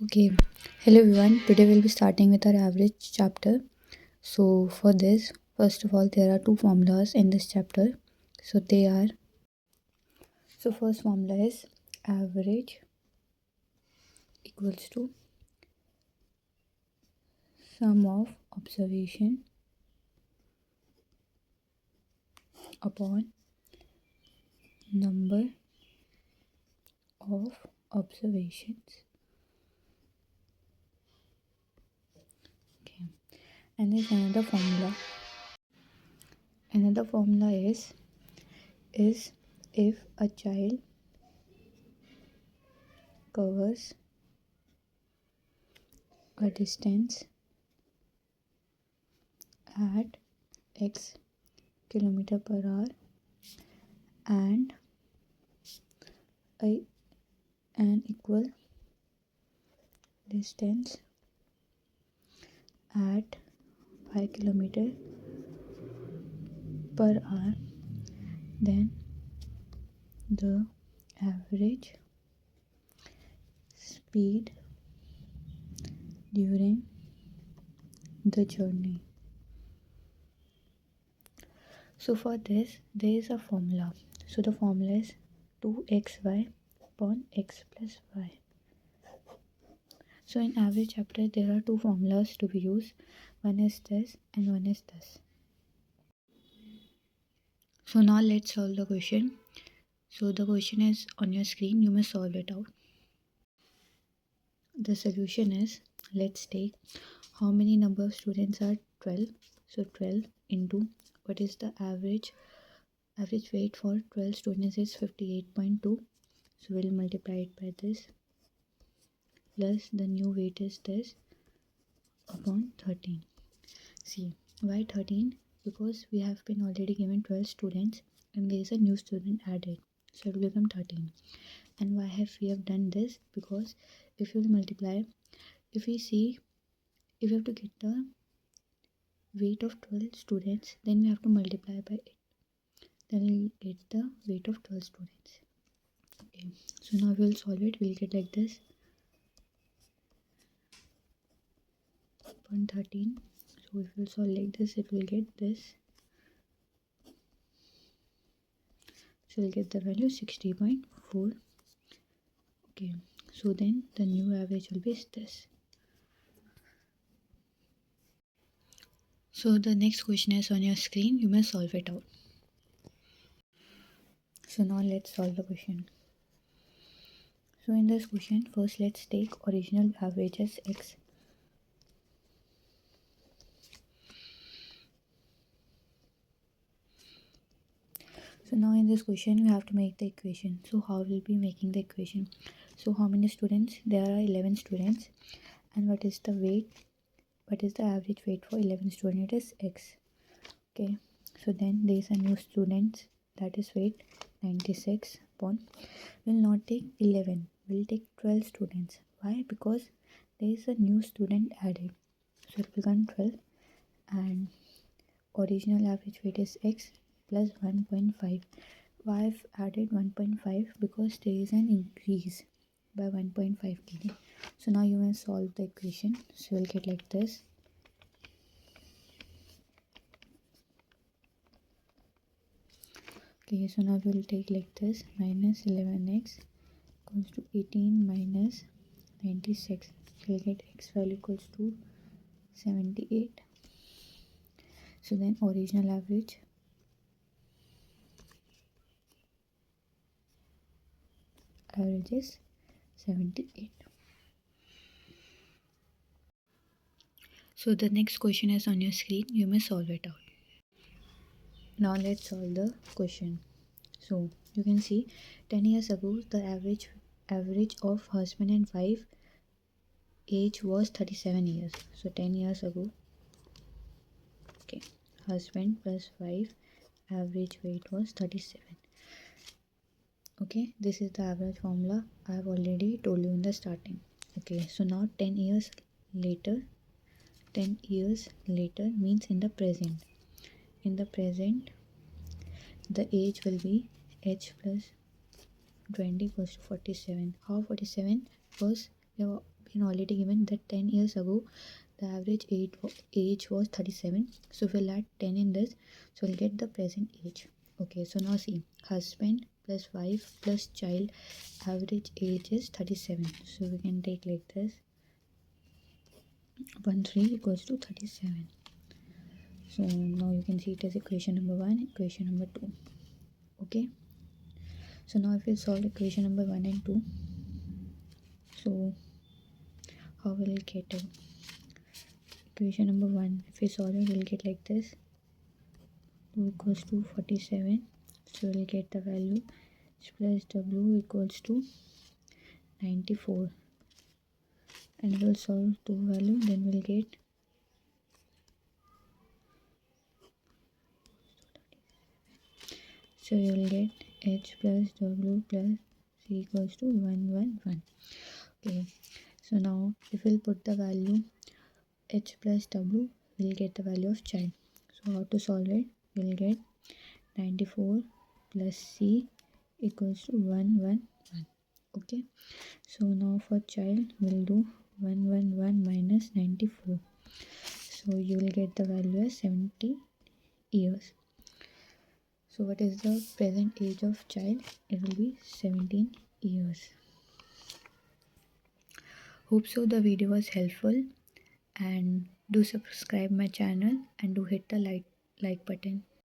Okay, hello everyone. Today we'll be starting with our average chapter. So, for this, first of all, there are two formulas in this chapter. So, they are first formula is average equals to sum of observation upon number of observations. Okay, and there's another formula. Another formula is if a child covers a distance at x kilometer per hour and a, an equal distance at 5 kilometer per hour, then the average speed during the journey. So for this there is a formula. So the formula is 2xy upon x plus y. So in average chapter there are two formulas to be used. One is this and one is this. So now let's solve the question. So the question is on your screen, you must solve it out. The solution is, let's take how many number of students are 12. So 12 into what is the average weight for 12 students is 58.2. So we'll multiply it by this plus the new weight is this upon 13. See, why 13? Because we have been already given 12 students and there is a new student added. So it will become 13. And why have we have done this? Because if you multiply, if we see, if we have to get the weight of 12 students, then we have to multiply by 8. Then we'll get the weight of 12 students. Okay, so now we'll solve it. We'll get like this 113. So if we'll solve like this, it will get this. So we'll get the value 60.4. Okay, so then the new average will be this. So the next question is on your screen. You must solve it out. So now let's solve the question. So in this question, first let's take original average as x. So now in this question, we have to make the equation. So how will be making the equation? So how many students? There are 11 students. And what is the weight? What is the average weight for 11 students? It is x. Okay. So then there is a new student, that is weight 96 upon. We'll not take 11. We'll take 12 students. Why? Because there is a new student added. So it will become 12. And original average weight is x plus 1.5. Why I've added 1.5? Because there is an increase by 1.5 kg. So now you will solve the equation. So you'll get like this. Okay, so now we'll take like this, minus 11x equals to 18 minus 96. We'll get x value equals to 78. So then original average is 78. So the next question is on your screen. You may solve it out. Now let's solve the question. So you can see 10 years ago the average of husband and wife age was 37 years. So 10 years ago, okay, husband plus wife average weight was 37. Okay, this is the average formula I have already told you in the starting. Okay, so now 10 years later means in the present. In the present, the age will be h plus 20 equals to 47. How 47? Because been already given that 10 years ago the average age was 37. So we'll add 10 in this, so we'll get the present age. Okay, so now see, husband plus wife plus child, average age is 37. So we can take like this, 1 3 equals to 37. So now you can see it as equation number 1, equation number 2. Okay, so now if we solve equation number 1 and 2, so how will we get it? Equation number 1, if we solve it, we'll get like this, 2 equals to 47. So we'll get the value H plus W equals to 94, and we'll solve 2 value, then we'll get so you will get H plus W plus C equals to 111. Okay, so now if we'll put the value H plus W, we'll get the value of child. So how to solve it? We'll get 94 plus C equals to 111. Okay, so now for child we'll do 111 minus 94, so you will get the value as 70 years. So what is the present age of child? It will be 17 years. Hope so the video was helpful, and do subscribe my channel and do hit the like button.